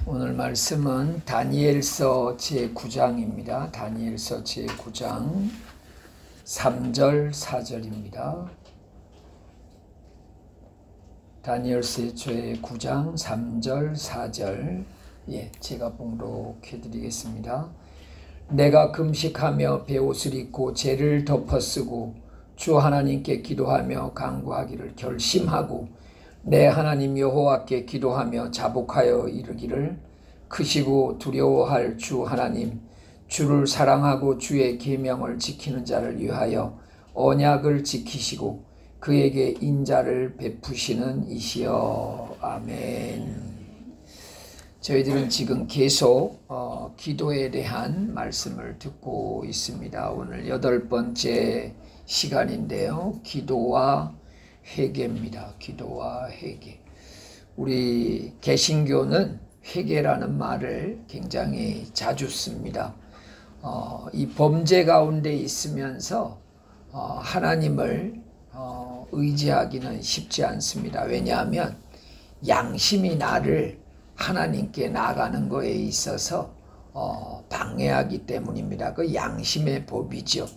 오늘 말씀은 다니엘서 제9장입니다. 다니엘서 제9장 3절 4절입니다. 다니엘서 제9장 3절 4절 제가 봉독해 드리겠습니다. 내가 금식하며 베옷을 입고 죄를 덮어쓰고 주 하나님께 기도하며 간구하기를 결심하고 내 하나님 여호와께 기도하며 자복하여 이르기를 크시고 두려워할 주 하나님, 주를 사랑하고 주의 계명을 지키는 자를 위하여 언약을 지키시고 그에게 인자를 베푸시는 이시여. 아멘. 저희들은 지금 계속 기도에 대한 말씀을 듣고 있습니다. 오늘 8번째 시간인데요. 기도와 회개입니다. 기도와 회개. 우리 개신교는 회개라는 말을 굉장히 자주 씁니다. 이 범죄 가운데 있으면서 하나님을 의지하기는 쉽지 않습니다. 왜냐하면 양심이 나를 하나님께 나가는 거에 있어서 방해하기 때문입니다. 그 양심의 법이죠.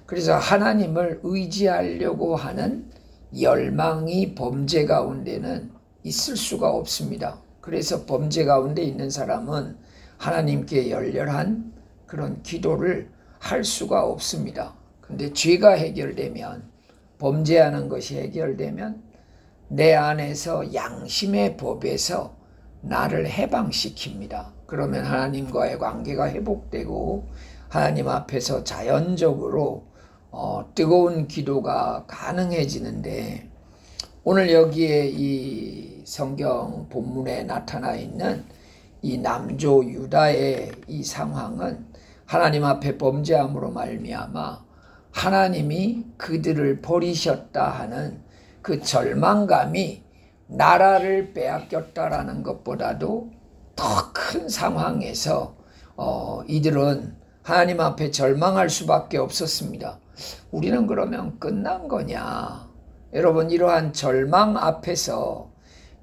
그래서 하나님을 의지하려고 하는 열망이 범죄 가운데는 있을 수가 없습니다. 그래서 범죄 가운데 있는 사람은 하나님께 열렬한 그런 기도를 할 수가 없습니다. 근데 죄가 해결되면, 범죄하는 것이 해결되면 내 안에서 양심의 법에서 나를 해방시킵니다. 그러면 하나님과의 관계가 회복되고 하나님 앞에서 자연적으로 뜨거운 기도가 가능해지는데, 오늘 여기에 이 성경 본문에 나타나 있는 이 남조 유다의 이 상황은 하나님 앞에 범죄함으로 말미암아 하나님이 그들을 버리셨다 하는 그 절망감이 나라를 빼앗겼다라는 것보다도 더 큰 상황에서 이들은 하나님 앞에 절망할 수밖에 없었습니다. 우리는 그러면 끝난 거냐? 여러분, 이러한 절망 앞에서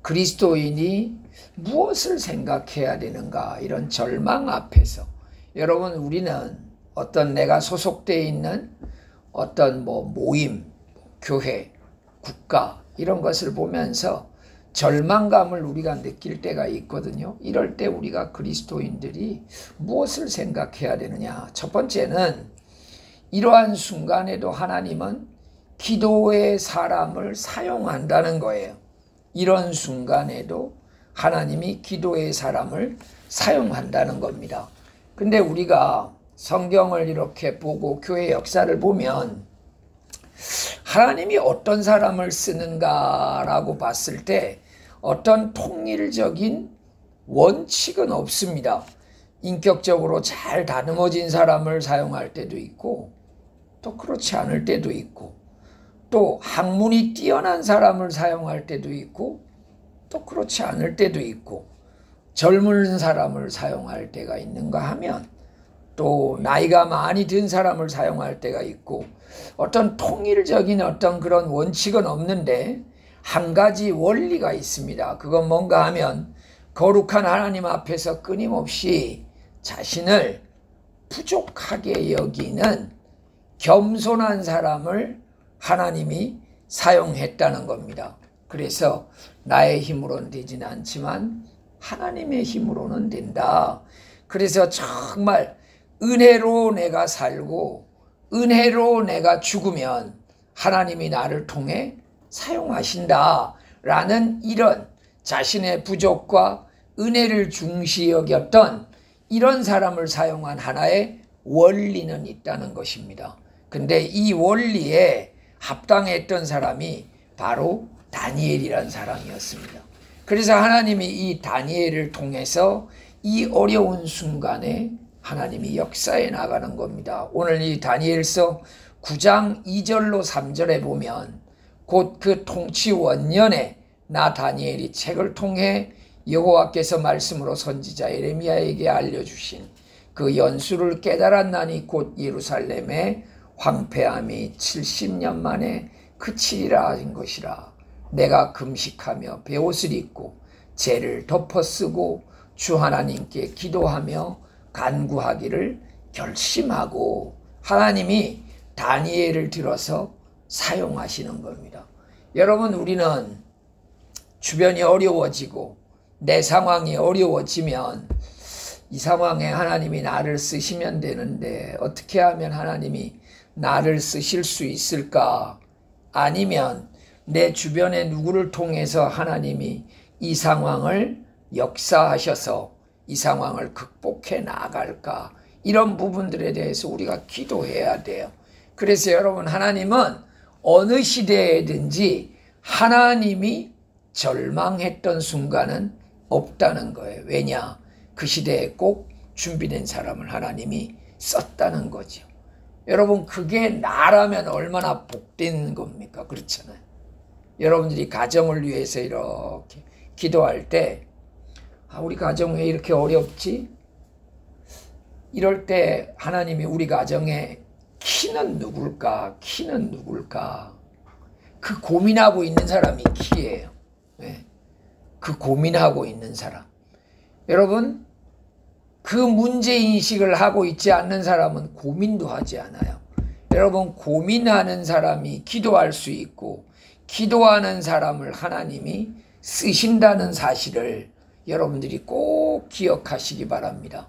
그리스도인이 무엇을 생각해야 되는가? 이런 절망 앞에서 여러분, 우리는 어떤 내가 소속되어 있는 어떤 모임, 교회, 국가 이런 것을 보면서 절망감을 우리가 느낄 때가 있거든요. 이럴 때 우리가 그리스도인들이 무엇을 생각해야 되느냐? 첫 번째는 이러한 순간에도 하나님은 기도의 사람을 사용한다는 거예요. 이런 순간에도 하나님이 기도의 사람을 사용한다는 겁니다. 근데 우리가 성경을 이렇게 보고 교회 역사를 보면 하나님이 어떤 사람을 쓰는가라고 봤을 때 어떤 통일적인 원칙은 없습니다. 인격적으로 잘 다듬어진 사람을 사용할 때도 있고, 또 그렇지 않을 때도 있고, 또 학문이 뛰어난 사람을 사용할 때도 있고, 또 그렇지 않을 때도 있고, 젊은 사람을 사용할 때가 있는가 하면 또 나이가 많이 든 사람을 사용할 때가 있고, 어떤 통일적인 어떤 그런 원칙은 없는데 한 가지 원리가 있습니다. 그건 뭔가 하면 거룩한 하나님 앞에서 끊임없이 자신을 부족하게 여기는 겸손한 사람을 하나님이 사용했다는 겁니다. 그래서 나의 힘으로는 되지는 않지만 하나님의 힘으로는 된다. 그래서 정말 은혜로 내가 살고 은혜로 내가 죽으면 하나님이 나를 통해 사용하신다라는 이런 자신의 부족과 은혜를 중시 여겼던 이런 사람을 사용한 하나의 원리는 있다는 것입니다. 근데 이 원리에 합당했던 사람이 바로 다니엘이라는 사람이었습니다. 그래서 하나님이 이 다니엘을 통해서 이 어려운 순간에 하나님이 역사해 나가는 겁니다. 오늘 이 다니엘서 9장 2절로 3절에 보면 곧 그 통치 원년에 나 다니엘이 책을 통해 여호와께서 말씀으로 선지자 예레미야에게 알려주신 그 연수를 깨달았나니 곧 예루살렘의 황폐함이 70년 만에 그치리라 하신 것이라. 내가 금식하며 베옷을 입고 죄를 덮어쓰고 주 하나님께 기도하며 간구하기를 결심하고 하나님이 다니엘을 들어서 사용하시는 겁니다. 여러분, 우리는 주변이 어려워지고 내 상황이 어려워지면 이 상황에 하나님이 나를 쓰시면 되는데 어떻게 하면 하나님이 나를 쓰실 수 있을까? 아니면 내 주변의 누구를 통해서 하나님이 이 상황을 역사하셔서 이 상황을 극복해 나갈까? 이런 부분들에 대해서 우리가 기도해야 돼요. 그래서 여러분, 하나님은 어느 시대에든지 하나님이 절망했던 순간은 없다는 거예요. 왜냐? 그 시대에 꼭 준비된 사람을 하나님이 썼다는 거죠. 여러분, 그게 나라면 얼마나 복된 겁니까? 그렇잖아요. 여러분들이 가정을 위해서 이렇게 기도할 때 우리 가정 왜 이렇게 어렵지? 이럴 때 하나님이 우리 가정에 키는 누굴까? 키는 누굴까? 그 고민하고 있는 사람이 키예요. 네. 그 고민하고 있는 사람. 여러분, 그 문제인식을 하고 있지 않는 사람은 고민도 하지 않아요. 여러분, 고민하는 사람이 기도할 수 있고 기도하는 사람을 하나님이 쓰신다는 사실을 여러분들이 꼭 기억하시기 바랍니다.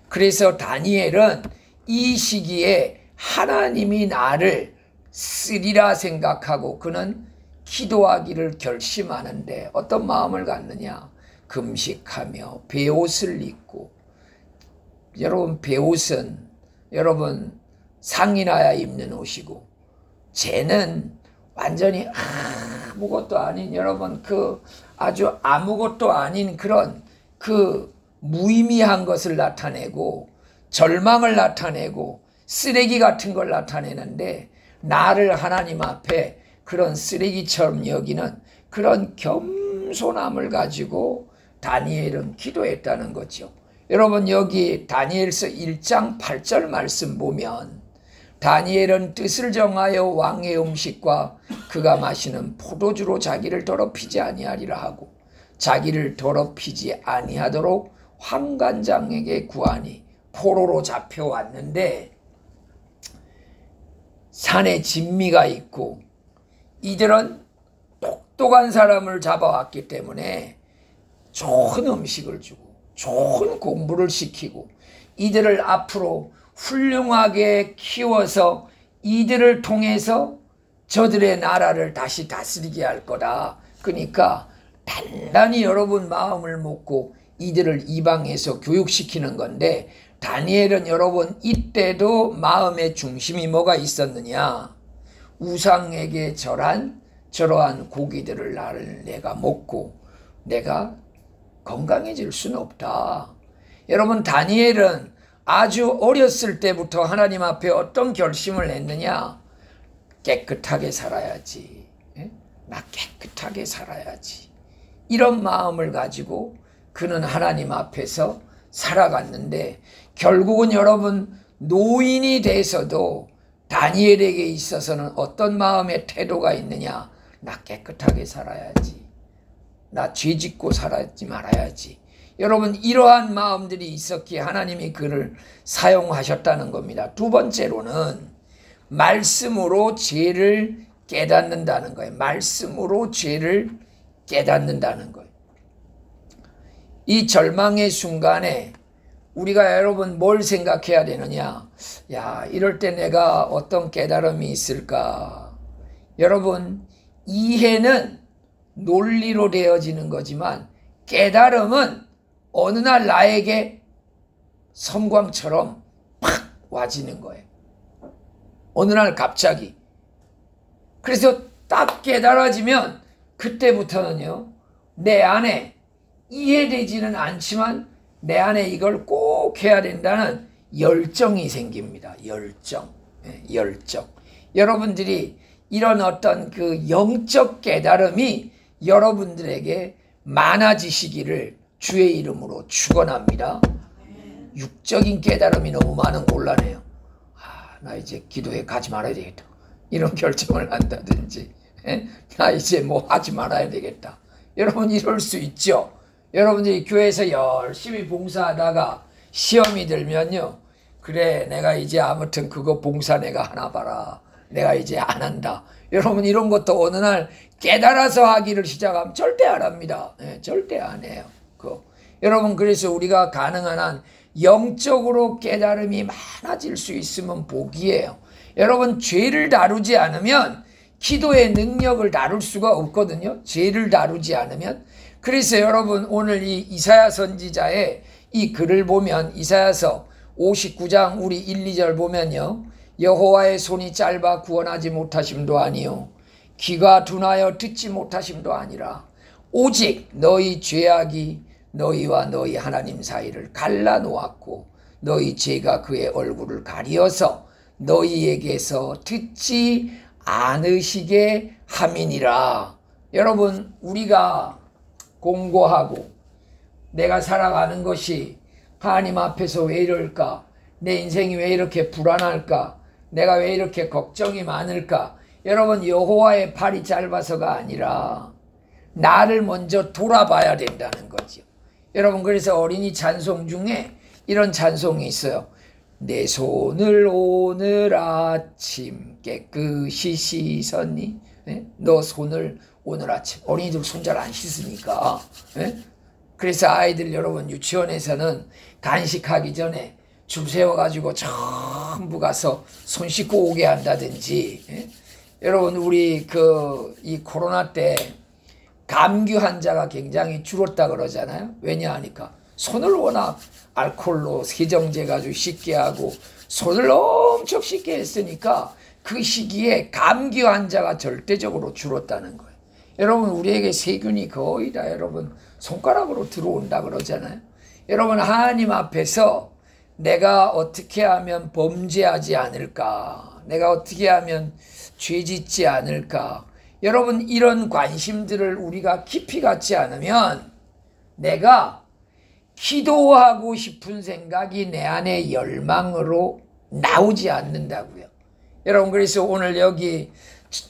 그래서 다니엘은 이 시기에 하나님이 나를 쓰리라 생각하고 그는 기도하기를 결심하는데 어떤 마음을 갖느냐? 금식하며 베옷을 입고. 여러분, 베옷은 여러분 상이나야 입는 옷이고 쟤는 완전히 아무것도 아닌 여러분 그 아주 아무것도 아닌 그런 그 무의미한 것을 나타내고 절망을 나타내고 쓰레기 같은 걸 나타내는데 나를 하나님 앞에 그런 쓰레기처럼 여기는 그런 겸손함을 가지고 다니엘은 기도했다는 거죠. 여러분, 여기 다니엘서 1장 8절 말씀 보면 다니엘은 뜻을 정하여 왕의 음식과 그가 마시는 포도주로 자기를 더럽히지 아니하리라 하고 자기를 더럽히지 아니하도록 환관장에게 구하니 포로로 잡혀왔는데 산에 진미가 있고 이들은 똑똑한 사람을 잡아왔기 때문에 좋은 음식을 주고 좋은 공부를 시키고 이들을 앞으로 훌륭하게 키워서 이들을 통해서 저들의 나라를 다시 다스리게 할 거다. 그러니까 단단히 여러분 마음을 먹고 이들을 이방에서 교육시키는 건데 다니엘은 여러분 이때도 마음의 중심이 뭐가 있었느냐? 우상에게 절한 저러한 고기들을 내가 먹고 내가 건강해질 수는 없다. 여러분, 다니엘은 아주 어렸을 때부터 하나님 앞에 어떤 결심을 했느냐? 깨끗하게 살아야지. 나 깨끗하게 살아야지. 이런 마음을 가지고 그는 하나님 앞에서 살아갔는데 결국은 여러분 노인이 돼서도 다니엘에게 있어서는 어떤 마음의 태도가 있느냐? 나 깨끗하게 살아야지. 나 죄짓고 살지 말아야지. 여러분, 이러한 마음들이 있었기에 하나님이 그를 사용하셨다는 겁니다. 두 번째로는 말씀으로 죄를 깨닫는다는 거예요. 말씀으로 죄를 깨닫는다는 거예요. 이 절망의 순간에 우리가 여러분 뭘 생각해야 되느냐? 야, 이럴 때 내가 어떤 깨달음이 있을까? 여러분, 이해는 논리로 되어지는 거지만 깨달음은 어느 날 나에게 섬광처럼 팍 와지는 거예요. 어느 날 갑자기. 그래서 딱 깨달아지면 그때부터는요, 내 안에 이해되지는 않지만 내 안에 이걸 꼭 해야 된다는 열정이 생깁니다. 열정. 열정. 여러분들이 이런 어떤 그 영적 깨달음이 여러분들에게 많아지시기를 주의 이름으로 축원합니다. 육적인 깨달음이 너무 많은 곤란해요. 나 이제 기도회 가지 말아야 되겠다. 이런 결정을 한다든지 나 이제 뭐 하지 말아야 되겠다. 여러분 이럴 수 있죠. 여러분들이 교회에서 열심히 봉사하다가 시험이 들면요, 그래 내가 이제 아무튼 그거 봉사 내가 하나 봐라, 내가 이제 안 한다. 여러분 이런 것도 어느 날 깨달아서 하기를 시작하면 절대 안 합니다. 절대 안 해요. 여러분 그래서 우리가 가능한 한 영적으로 깨달음이 많아질 수 있으면 복이에요. 여러분 죄를 다루지 않으면 기도의 능력을 다룰 수가 없거든요. 죄를 다루지 않으면. 그래서 여러분 오늘 이 이사야 선지자의 이 글을 보면 이사야서 59장 우리 1, 2절 보면요, 여호와의 손이 짧아 구원하지 못하심도 아니요 귀가 둔하여 듣지 못하심도 아니라 오직 너희 죄악이 너희와 너희 하나님 사이를 갈라놓았고 너희 죄가 그의 얼굴을 가리어서 너희에게서 듣지 않으시게 함이니라. 여러분 우리가 공고하고 내가 살아가는 것이 하나님 앞에서 왜 이럴까, 내 인생이 왜 이렇게 불안할까, 내가 왜 이렇게 걱정이 많을까. 여러분 여호와의 팔이 짧아서가 아니라 나를 먼저 돌아봐야 된다는 거죠. 여러분 그래서 어린이 찬송 중에 이런 찬송이 있어요. 내 손을 오늘 아침 깨끗이 씻었니? 너 손을 오늘 아침, 어린이들 손 잘 안 씻으니까. 그래서 아이들 여러분 유치원에서는 간식하기 전에 줄 세워가지고 전부 가서 손 씻고 오게 한다든지. 여러분 우리 이 코로나 때 감기 환자가 굉장히 줄었다 그러잖아요. 왜냐하니까 손을 워낙 알코올로 세정제 가지고 씻게 하고 손을 엄청 씻게 했으니까 그 시기에 감기 환자가 절대적으로 줄었다는 거예요. 여러분 우리에게 세균이 거의 다 여러분 손가락으로 들어온다 그러잖아요. 여러분 하나님 앞에서 내가 어떻게 하면 범죄하지 않을까, 내가 어떻게 하면 죄짓지 않을까, 여러분 이런 관심들을 우리가 깊이 갖지 않으면 내가 기도하고 싶은 생각이 내 안에 열망으로 나오지 않는다고요. 여러분 그래서 오늘 여기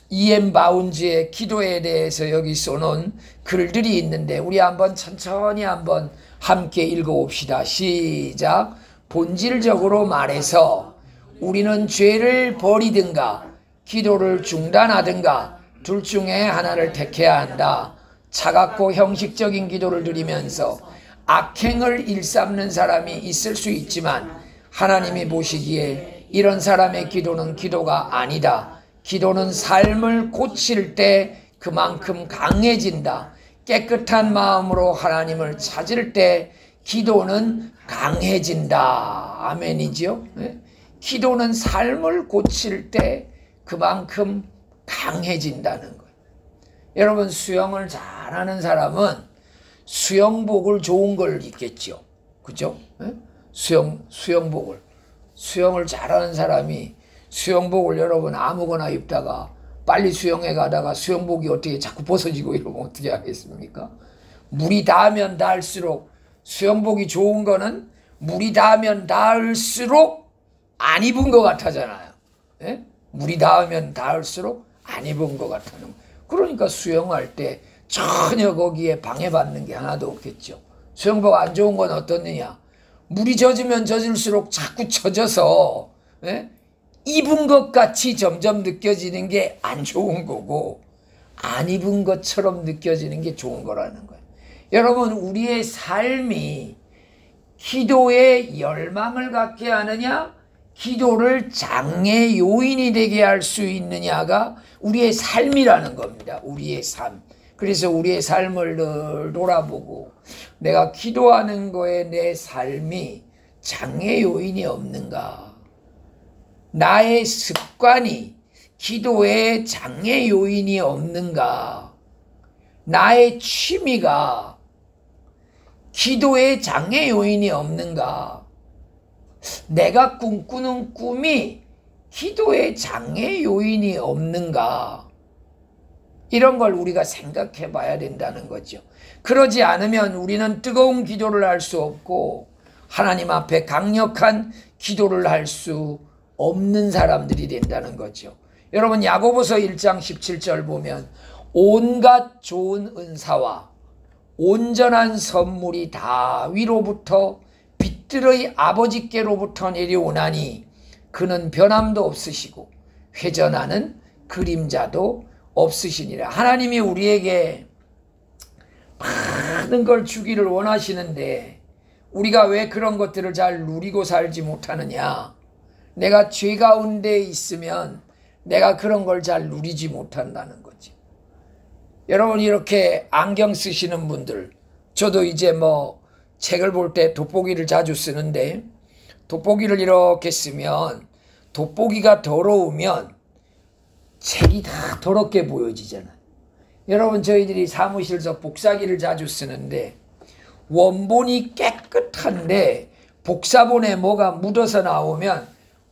E.M. 바운즈의 기도에 대해서 여기 써놓은 글들이 있는데 우리 한번 천천히 한번 함께 읽어봅시다. 시작. 본질적으로 말해서 우리는 죄를 버리든가 기도를 중단하든가 둘 중에 하나를 택해야 한다. 차갑고 형식적인 기도를 드리면서 악행을 일삼는 사람이 있을 수 있지만 하나님이 보시기에 이런 사람의 기도는 기도가 아니다. 기도는 삶을 고칠 때 그만큼 강해진다. 깨끗한 마음으로 하나님을 찾을 때 기도는 강해진다. 아멘이죠? 기도는 삶을 고칠 때 그만큼 강해진다는 거예요. 여러분 수영을 잘하는 사람은 수영복을 좋은 걸 입겠죠. 그죠? 수영복을. 수영을 잘하는 사람이 수영복을 여러분 아무거나 입다가 빨리 수영에 가다가 수영복이 어떻게 자꾸 벗어지고 이러면 어떻게 하겠습니까? 물이 닿으면 닿을수록 수영복이 좋은 거는 물이 닿으면 닿을수록 안 입은 것 같아잖아요. 물이 닿으면 닿을수록 안 입은 것 같다는. 그러니까 수영할 때 전혀 거기에 방해받는 게 하나도 없겠죠. 수영복 안 좋은 건 어떻느냐? 물이 젖으면 젖을수록 자꾸 젖어서 입은 것 같이 점점 느껴지는 게 안 좋은 거고 안 입은 것처럼 느껴지는 게 좋은 거라는 거예요. 여러분 우리의 삶이 기도에 열망을 갖게 하느냐, 기도를 장애 요인이 되게 할 수 있느냐가 우리의 삶이라는 겁니다. 우리의 삶. 그래서 우리의 삶을 늘 돌아보고 내가 기도하는 거에 내 삶이 장애 요인이 없는가, 나의 습관이 기도에 장애 요인이 없는가, 나의 취미가 기도에 장애 요인이 없는가, 내가 꿈꾸는 꿈이 기도에 장애 요인이 없는가, 이런 걸 우리가 생각해 봐야 된다는 거죠. 그러지 않으면 우리는 뜨거운 기도를 할 수 없고 하나님 앞에 강력한 기도를 할 수 없는 사람들이 된다는 거죠. 여러분 야고보서 1장 17절 보면 온갖 좋은 은사와 온전한 선물이 다 위로부터 빛들의 아버지께로부터 내려오나니 그는 변함도 없으시고 회전하는 그림자도 없으시니라. 하나님이 우리에게 많은 걸 주기를 원하시는데 우리가 왜 그런 것들을 잘 누리고 살지 못하느냐? 내가 죄 가운데 있으면 내가 그런 걸 잘 누리지 못한다는 거지. 여러분, 이렇게 안경 쓰시는 분들, 저도 이제 뭐 책을 볼 때 돋보기를 자주 쓰는데, 돋보기를 이렇게 쓰면 돋보기가 더러우면 책이 다 더럽게 보여지잖아요. 여러분, 저희들이 사무실에서 복사기를 자주 쓰는데 원본이 깨끗한데 복사본에 뭐가 묻어서 나오면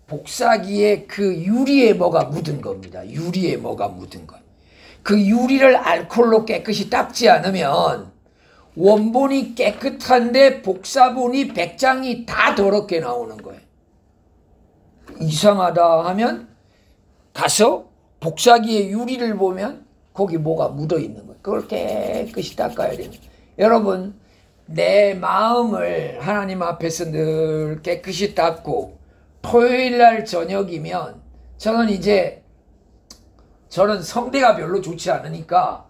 복사기에 그 유리에 뭐가 묻은 겁니다. 유리에 뭐가 묻은 것. 그 유리를 알코올로 깨끗이 닦지 않으면 원본이 깨끗한데 복사본이 100장이 다 더럽게 나오는 거예요. 이상하다 하면 가서 복사기의 유리를 보면 거기 뭐가 묻어 있는 거예요. 그걸 깨끗이 닦아야 됩니다. 여러분, 내 마음을 하나님 앞에서 늘 깨끗이 닦고 토요일 날 저녁이면 저는 성대가 별로 좋지 않으니까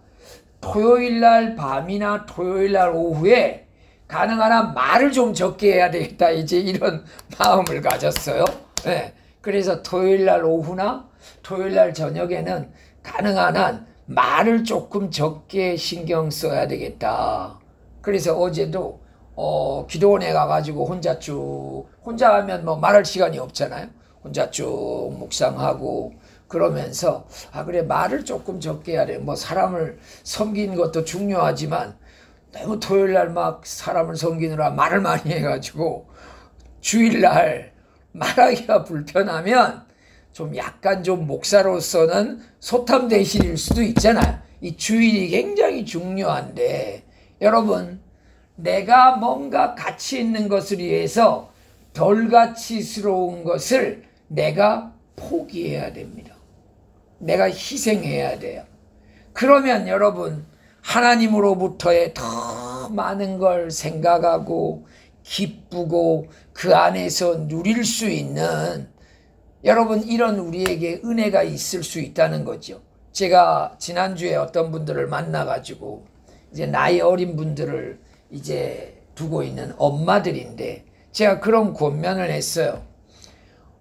토요일 날 밤이나 토요일 날 오후에 가능한 한 말을 좀 적게 해야 되겠다, 이제 이런 마음을 가졌어요. 네. 그래서 토요일 날 오후나 토요일 날 저녁에는 가능한 한 말을 조금 적게 신경 써야 되겠다. 그래서 어제도 기도원에 가가지고 혼자 하면 뭐 말할 시간이 없잖아요. 혼자 쭉 묵상하고 그러면서 그래, 말을 조금 적게 해야 돼. 뭐 사람을 섬기는 것도 중요하지만 너무 토요일날 막 사람을 섬기느라 말을 많이 해가지고 주일날 말하기가 불편하면 좀 약간 좀 목사로서는 소탐 대신일 수도 있잖아요. 이 주일이 굉장히 중요한데, 여러분, 내가 뭔가 가치 있는 것을 위해서 덜 가치스러운 것을 내가 포기해야 됩니다. 내가 희생해야 돼요. 그러면 여러분, 하나님으로부터의 더 많은 걸 생각하고 기쁘고 그 안에서 누릴 수 있는, 여러분, 이런 우리에게 은혜가 있을 수 있다는 거죠. 제가 지난주에 어떤 분들을 만나가지고 이제 나이 어린 분들을 이제 두고 있는 엄마들인데 제가 그런 권면을 했어요.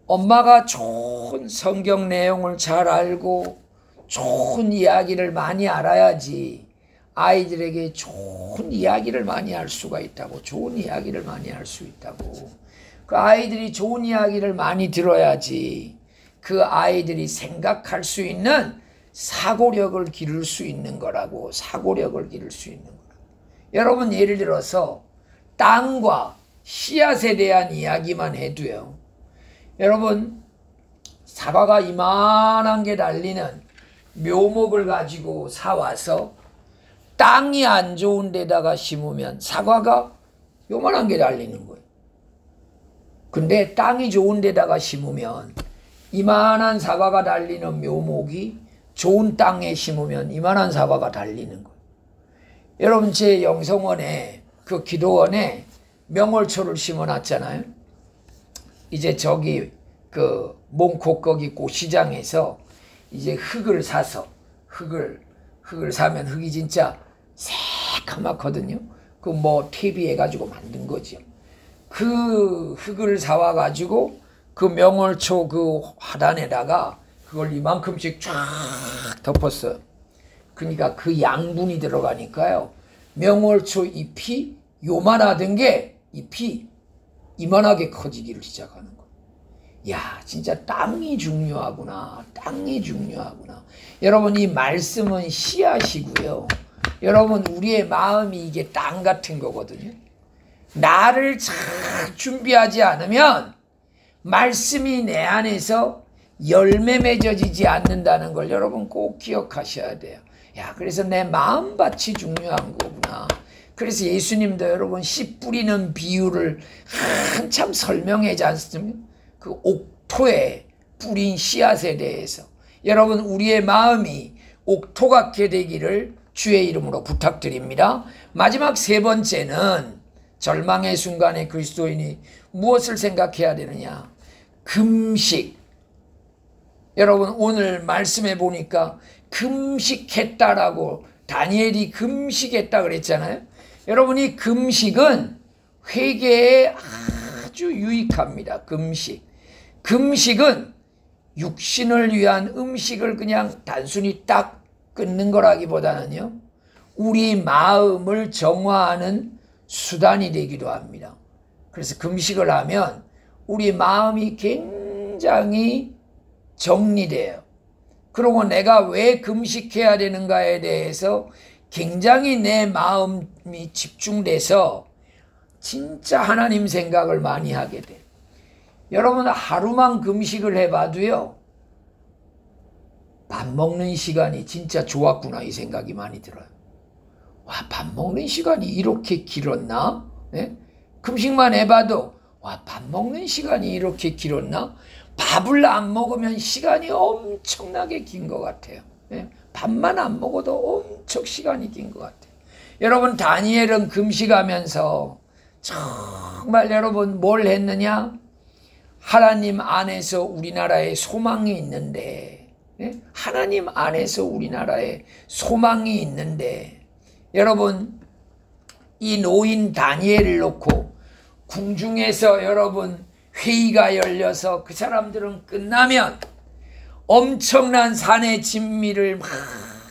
엄마가 좋은 성경 내용을 잘 알고 좋은 이야기를 많이 알아야지 아이들에게 좋은 이야기를 많이 할 수가 있다고. 좋은 이야기를 많이 할 수 있다고. 그 아이들이 좋은 이야기를 많이 들어야지 그 아이들이 생각할 수 있는 사고력을 기를 수 있는 거라고. 사고력을 기를 수 있는 거라고. 여러분, 예를 들어서 땅과 씨앗에 대한 이야기만 해도요, 여러분, 사과가 이만한 게 달리는 묘목을 가지고 사와서 땅이 안 좋은 데다가 심으면 사과가 요만한 게 달리는 거예요. 근데 땅이 좋은 데다가 심으면 이만한 사과가 달리는 묘목이 좋은 땅에 심으면 이만한 사과가 달리는 거예요. 여러분, 제 영성원에 그 기도원에 명월초를 심어놨잖아요. 이제 저기 그 몽콕 거기 고시장에서 이제 흙을 사서 흙을 사면 흙이 진짜 새카맣거든요. 그 뭐 퇴비해가지고 만든 거죠. 그 흙을 사와가지고 그 명월초 그 화단에다가 그걸 이만큼씩 쫙 덮었어요. 그러니까 그 양분이 들어가니까요, 명월초 잎이 요만하던 게 잎이 이만하게 커지기를 시작하는 거예요. 야, 진짜 땅이 중요하구나. 땅이 중요하구나. 여러분, 이 말씀은 씨앗이고요. 여러분, 우리의 마음이 이게 땅 같은 거거든요. 나를 잘 준비하지 않으면 말씀이 내 안에서 열매 맺어지지 않는다는 걸 여러분 꼭 기억하셔야 돼요. 야, 그래서 내 마음밭이 중요한 거구나. 그래서 예수님도 여러분 씨 뿌리는 비유를 한참 설명하지 않습니까? 그 옥토에 뿌린 씨앗에 대해서. 여러분, 우리의 마음이 옥토 같게 되기를 주의 이름으로 부탁드립니다. 마지막 세 번째는 절망의 순간에 그리스도인이 무엇을 생각해야 되느냐? 금식. 여러분 오늘 말씀해 보니까 금식했다라고 다니엘이 금식했다 그랬잖아요. 여러분 이 금식은 회개에 아주 유익합니다. 금식은 육신을 위한 음식을 그냥 단순히 딱 끊는 거라기보다는요, 우리 마음을 정화하는 수단이 되기도 합니다. 그래서 금식을 하면 우리 마음이 굉장히 정리돼요. 그리고 내가 왜 금식해야 되는가에 대해서 굉장히 내 마음이 집중돼서 진짜 하나님 생각을 많이 하게 돼요. 여러분 하루만 금식을 해봐도요, 밥 먹는 시간이 진짜 좋았구나 이 생각이 많이 들어요. 와, 밥 먹는 시간이 이렇게 길었나? 네? 금식만 해봐도 와, 밥 먹는 시간이 이렇게 길었나? 밥을 안 먹으면 시간이 엄청나게 긴 것 같아요. 네? 밥만 안 먹어도 엄청 시간이 긴 것 같아요. 여러분 다니엘은 금식하면서 정말 여러분 뭘 했느냐? 하나님 안에서 우리나라에 소망이 있는데, 네? 하나님 안에서 우리나라에 소망이 있는데, 여러분 이 노인 다니엘을 놓고 궁중에서 여러분 회의가 열려서 그 사람들은 끝나면 엄청난 산의 진미를 막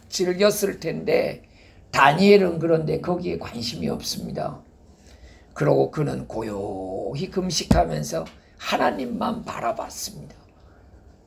즐겼을 텐데 다니엘은 그런데 거기에 관심이 없습니다. 그러고 그는 고요히 금식하면서 하나님만 바라봤습니다.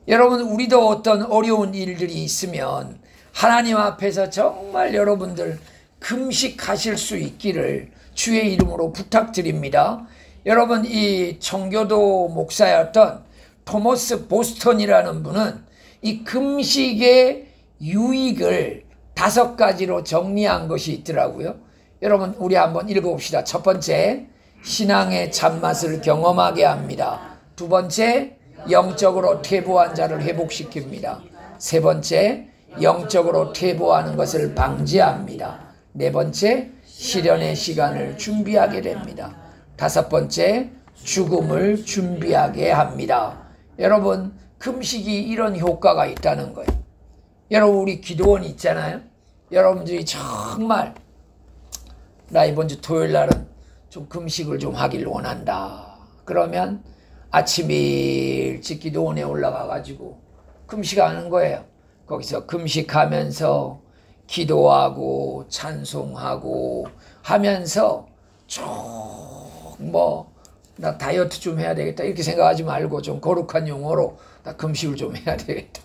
여러분 우리도 어떤 어려운 일들이 있으면 하나님 앞에서 정말 여러분들 금식하실 수 있기를 주의 이름으로 부탁드립니다. 여러분 이 청교도 목사였던 토머스 보스턴이라는 분은 이 금식의 유익을 5가지로 정리한 것이 있더라고요. 여러분 우리 한번 읽어봅시다. 첫 번째, 신앙의 참맛을 경험하게 합니다. 두 번째, 영적으로 퇴보한 자를 회복시킵니다. 세 번째, 영적으로 퇴보하는 것을 방지합니다. 네 번째, 시련의 시간을 준비하게 됩니다. 다섯 번째, 죽음을 준비하게 합니다. 여러분 금식이 이런 효과가 있다는 거예요. 여러분 우리 기도원 있잖아요. 여러분들이 정말 나 이번 주 토요일 날은 좀 금식을 좀 하길 원한다. 그러면 아침 일찍 기도원에 올라가 가지고 금식하는 거예요. 거기서 금식하면서 기도하고 찬송하고 하면서 쭉 나 다이어트 좀 해야 되겠다 이렇게 생각하지 말고 좀 거룩한 용어로 나 금식을 좀 해야 되겠다.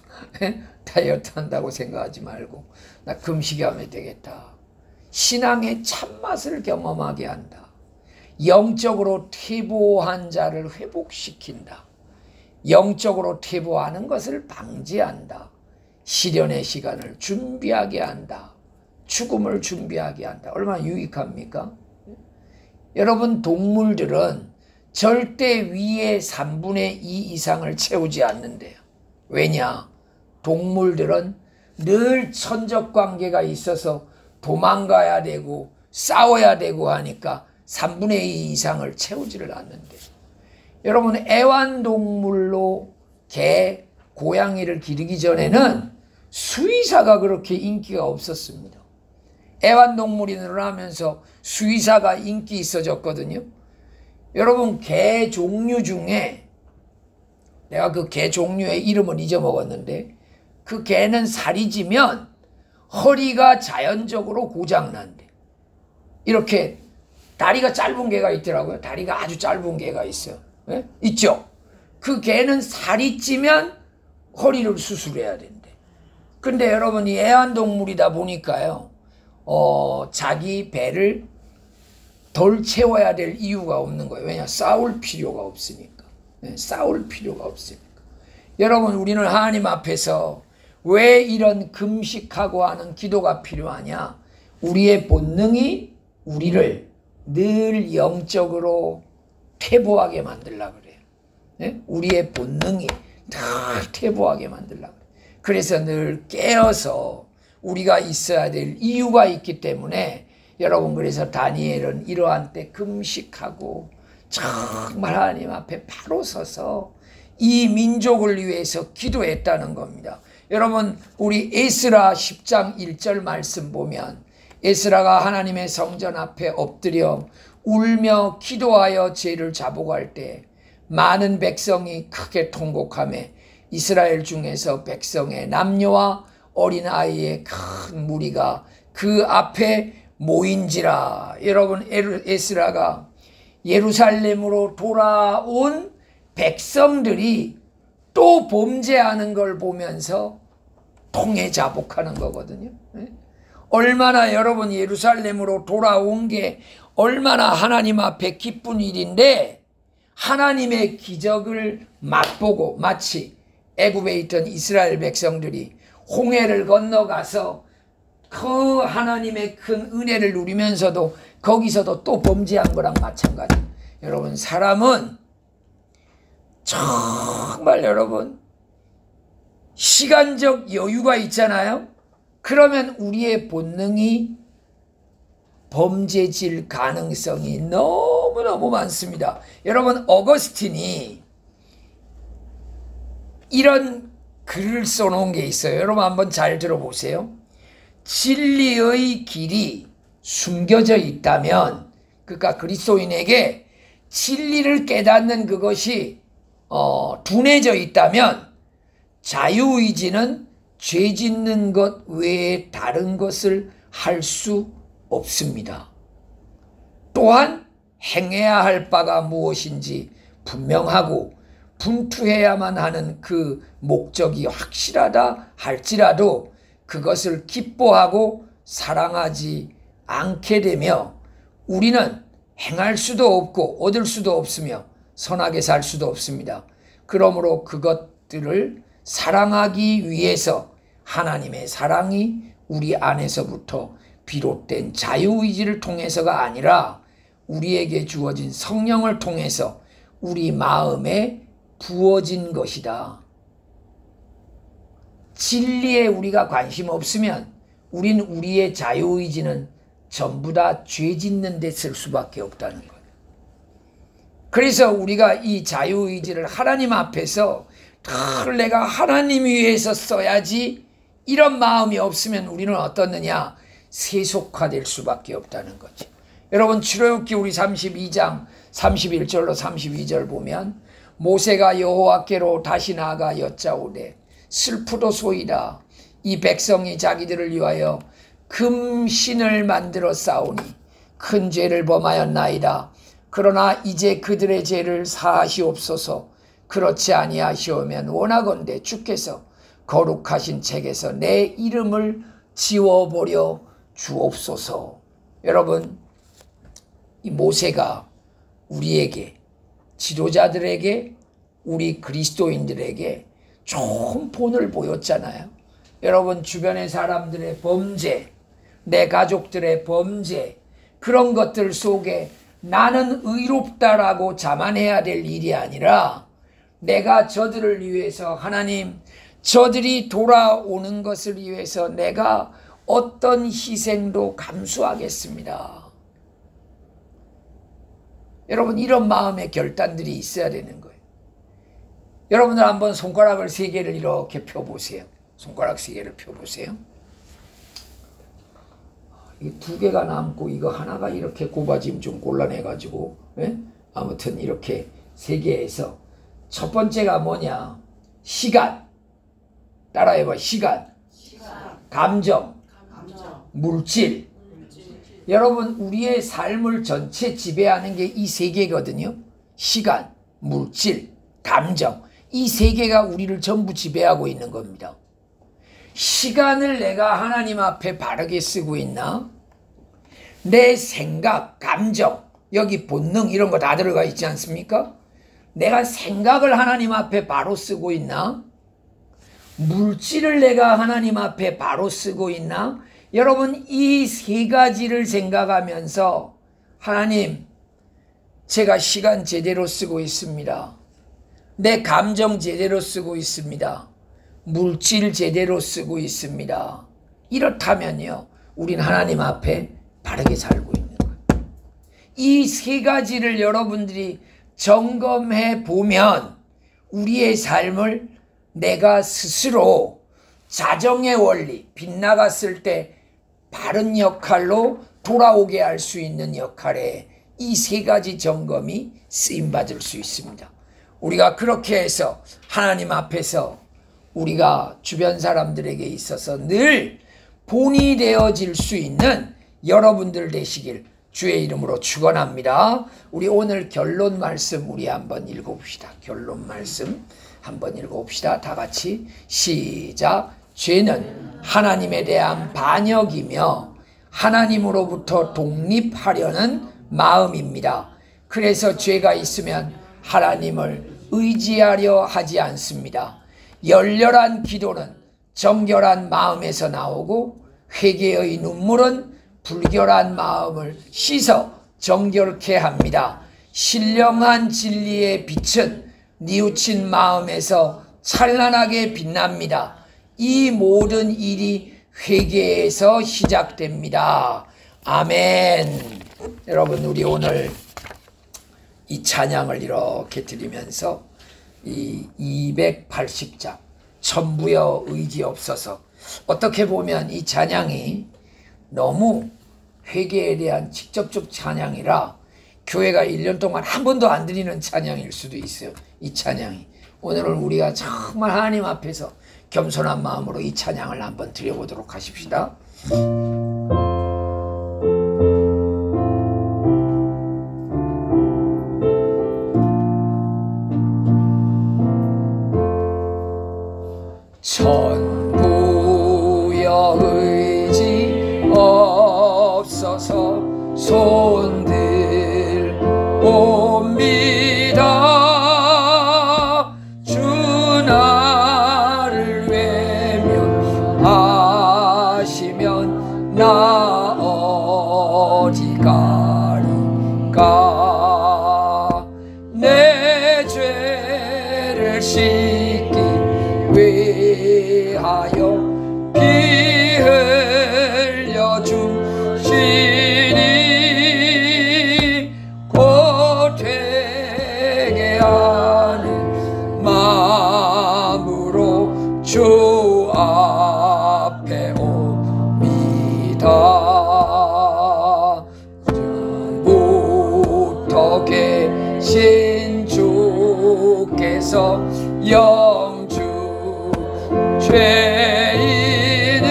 다이어트 한다고 생각하지 말고 나 금식하면 되겠다. 신앙의 참맛을 경험하게 한다. 영적으로 퇴보한 자를 회복시킨다. 영적으로 퇴보하는 것을 방지한다. 시련의 시간을 준비하게 한다. 죽음을 준비하게 한다. 얼마나 유익합니까? 여러분 동물들은 절대 위의 3분의 2 이상을 채우지 않는데요. 왜냐? 동물들은 늘 천적 관계가 있어서 도망가야 되고 싸워야 되고 하니까 3분의 2 이상을 채우지를 않는데, 여러분 애완동물로 개, 고양이를 기르기 전에는 수의사가 그렇게 인기가 없었습니다. 애완동물이 늘어나면서 수의사가 인기 있어졌거든요. 여러분 개 종류 중에 내가 그 개 종류의 이름은 잊어먹었는데 그 개는 살이 찌면 허리가 자연적으로 고장난대. 이렇게 다리가 짧은 개가 있더라고요. 다리가 아주 짧은 개가 있어요. 네? 있죠? 그 개는 살이 찌면 허리를 수술해야 된대. 근데 여러분 이 애완동물이다 보니까요, 자기 배를 덜 채워야 될 이유가 없는 거예요. 왜냐? 싸울 필요가 없으니까. 네? 싸울 필요가 없으니까. 여러분 우리는 하나님 앞에서 왜 이런 금식하고 하는 기도가 필요하냐? 우리의 본능이 우리를 늘 영적으로 퇴보하게 만들려고 그래요. 네? 우리의 본능이 늘 퇴보하게 만들려고 그래요. 그래서 늘 깨어서 우리가 있어야 될 이유가 있기 때문에 여러분, 그래서 다니엘은 이러한 때 금식하고 정말 하나님 앞에 바로 서서 이 민족을 위해서 기도했다는 겁니다. 여러분, 우리 에스라 10장 1절 말씀 보면 에스라가 하나님의 성전 앞에 엎드려 울며 기도하여 죄를 자복할 때 많은 백성이 크게 통곡하며 이스라엘 중에서 백성의 남녀와 어린아이의 큰 무리가 그 앞에 모인지라. 여러분, 에스라가 예루살렘으로 돌아온 백성들이 또 범죄하는 걸 보면서 통해 자복하는 거거든요. 얼마나 여러분, 예루살렘으로 돌아온 게 얼마나 하나님 앞에 기쁜 일인데, 하나님의 기적을 맛보고 마치 애굽에 있던 이스라엘 백성들이 홍해를 건너가서 그 하나님의 큰 은혜를 누리면서도 거기서도 또 범죄한 거랑 마찬가지. 여러분, 사람은 정말 여러분 시간적 여유가 있잖아요. 그러면 우리의 본능이 범죄질 가능성이 너무너무 많습니다. 여러분, 어거스틴이 이런 글을 써놓은 게 있어요. 여러분 한번 잘 들어보세요. 진리의 길이 숨겨져 있다면, 그러니까 그리스도인에게 진리를 깨닫는 그것이 둔해져 있다면 자유의지는 죄 짓는 것 외에 다른 것을 할 수 없습니다. 또한 행해야 할 바가 무엇인지 분명하고 분투해야만 하는 그 목적이 확실하다 할지라도 그것을 기뻐하고 사랑하지 않게 되며 우리는 행할 수도 없고 얻을 수도 없으며 선하게 살 수도 없습니다. 그러므로 그것들을 사랑하기 위해서 하나님의 사랑이 우리 안에서부터 비롯된 자유의지를 통해서가 아니라 우리에게 주어진 성령을 통해서 우리 마음에 부어진 것이다. 진리에 우리가 관심 없으면 우린 우리의 자유의지는 전부 다 죄 짓는 데 쓸 수밖에 없다는 거예요. 그래서 우리가 이 자유의지를 하나님 앞에서 내가 하나님 위해서 써야지, 이런 마음이 없으면 우리는 어떻느냐? 세속화될 수밖에 없다는 거죠. 여러분, 출애굽기 우리 32장 31절로 32절 보면 모세가 여호와께로 다시 나아가 여짜오되 슬프도소이다. 이 백성이 자기들을 위하여 금신을 만들어 싸우니 큰 죄를 범하였나이다. 그러나 이제 그들의 죄를 사하시옵소서. 그렇지 아니하시오면 원하건대 주께서 거룩하신 책에서 내 이름을 지워버려 주옵소서. 여러분, 이 모세가 우리에게, 지도자들에게, 우리 그리스도인들에게 좋은 본을 보였잖아요. 여러분, 주변의 사람들의 범죄, 내 가족들의 범죄, 그런 것들 속에 나는 의롭다라고 자만해야 될 일이 아니라 내가 저들을 위해서, 하나님, 저들이 돌아오는 것을 위해서 내가 어떤 희생도 감수하겠습니다. 여러분, 이런 마음의 결단들이 있어야 되는 거예요. 여러분들 한번 손가락을 3개를 이렇게 펴보세요. 손가락 3개를 펴보세요. 이 2개가 남고 이거 하나가 이렇게 굽어지면 좀 곤란해가지고, 아무튼 이렇게 3개에서 첫 번째가 뭐냐? 시간. 따라해봐. 시간. 감정. 물질. 여러분, 우리의 삶을 전체 지배하는 게 이 3개거든요. 시간, 물질, 감정. 이 3개가 우리를 전부 지배하고 있는 겁니다. 시간을 내가 하나님 앞에 바르게 쓰고 있나? 내 생각, 감정, 여기 본능 이런 거 다 들어가 있지 않습니까? 내가 생각을 하나님 앞에 바로 쓰고 있나? 물질을 내가 하나님 앞에 바로 쓰고 있나? 여러분, 이 3가지를 생각하면서 하나님, 제가 시간 제대로 쓰고 있습니다. 내 감정 제대로 쓰고 있습니다. 물질 제대로 쓰고 있습니다. 이렇다면요, 우린 하나님 앞에 바르게 살고 있는 거예요. 이 세 가지를 여러분들이 점검해 보면 우리의 삶을 내가 스스로 자정의 원리, 빗나갔을 때 바른 역할로 돌아오게 할 수 있는 역할에 이 세 가지 점검이 쓰임받을 수 있습니다. 우리가 그렇게 해서 하나님 앞에서 우리가 주변 사람들에게 있어서 늘 본이 되어질 수 있는 여러분들 되시길 주의 이름으로 축원합니다. 우리 오늘 결론 말씀 우리 한번 읽어봅시다. 결론 말씀 한번 읽어봅시다. 다 같이 시작. 죄는 하나님에 대한 반역이며 하나님으로부터 독립하려는 마음입니다. 그래서 죄가 있으면 하나님을 의지하려 하지 않습니다. 열렬한 기도는 정결한 마음에서 나오고 회개의 눈물은 불결한 마음을 씻어 정결케 합니다. 신령한 진리의 빛은 뉘우친 마음에서 찬란하게 빛납니다. 이 모든 일이 회개에서 시작됩니다. 아멘. 여러분, 우리 오늘 이 찬양을 이렇게 드리면서 이 280장 천부여 의지 없어서, 어떻게 보면 이 찬양이 너무 회개에 대한 직접적 찬양이라 교회가 1년 동안 한 번도 안 드리는 찬양일 수도 있어요. 이 찬양이 오늘은 우리가 정말 하나님 앞에서 겸손한 마음으로 이 찬양을 한번 드려보도록 하십시다. 천부여 의지 없어서 손들 옵니다. 주 나를 외면하시면 나 어디 가리까. 내 죄를 씻기 위하여 피 흘려 주시니 곧 되게 하는 마음으로 주 앞에 옵니다. 전부터 계신 주께서 영주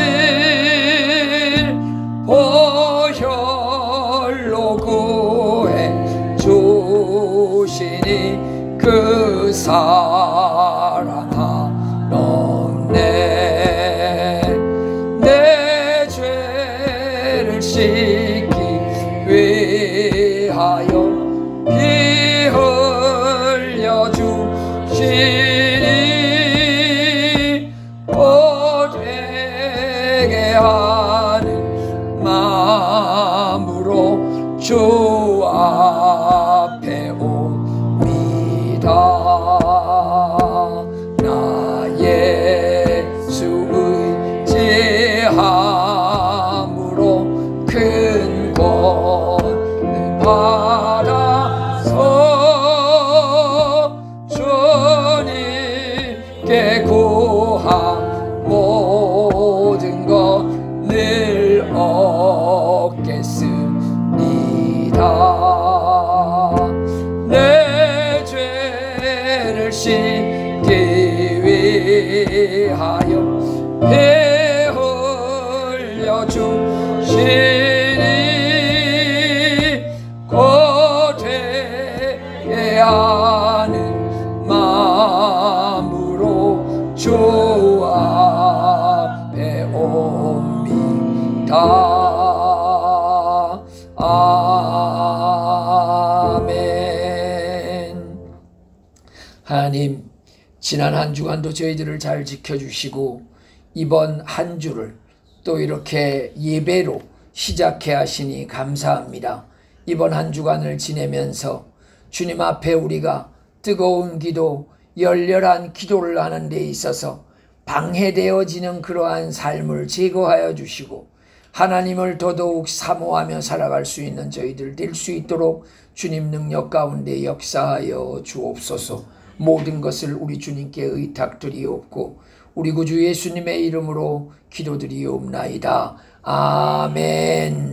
죄인을 보혈로 구해 주시니 그 사랑 한없네. 내 죄를 씻기 위하여 피 흘려 주시니 하는 마음으로 주 앞에 옵니다. 나 예수 의지함으로 큰 권을 받아서 주님께 구함 모든 것 늘 얻겠습니다. 내 죄를 씻기 위하여 피 흘려 주시니 곧 되게 하는 마음으로 주 앞에 옵니다. 아멘. 하나님, 지난 한 주간도 저희들을 잘 지켜주시고 이번 한 주를 또 이렇게 예배로 시작해 하시니 감사합니다. 이번 한 주간을 지내면서 주님 앞에 우리가 뜨거운 기도, 열렬한 기도를 하는 데 있어서 방해되어지는 그러한 삶을 제거하여 주시고 하나님을 더더욱 사모하며 살아갈 수 있는 저희들 될 수 있도록 주님 능력 가운데 역사하여 주옵소서. 모든 것을 우리 주님께 의탁드리옵고 우리 구주 예수님의 이름으로 기도드리옵나이다. 아멘.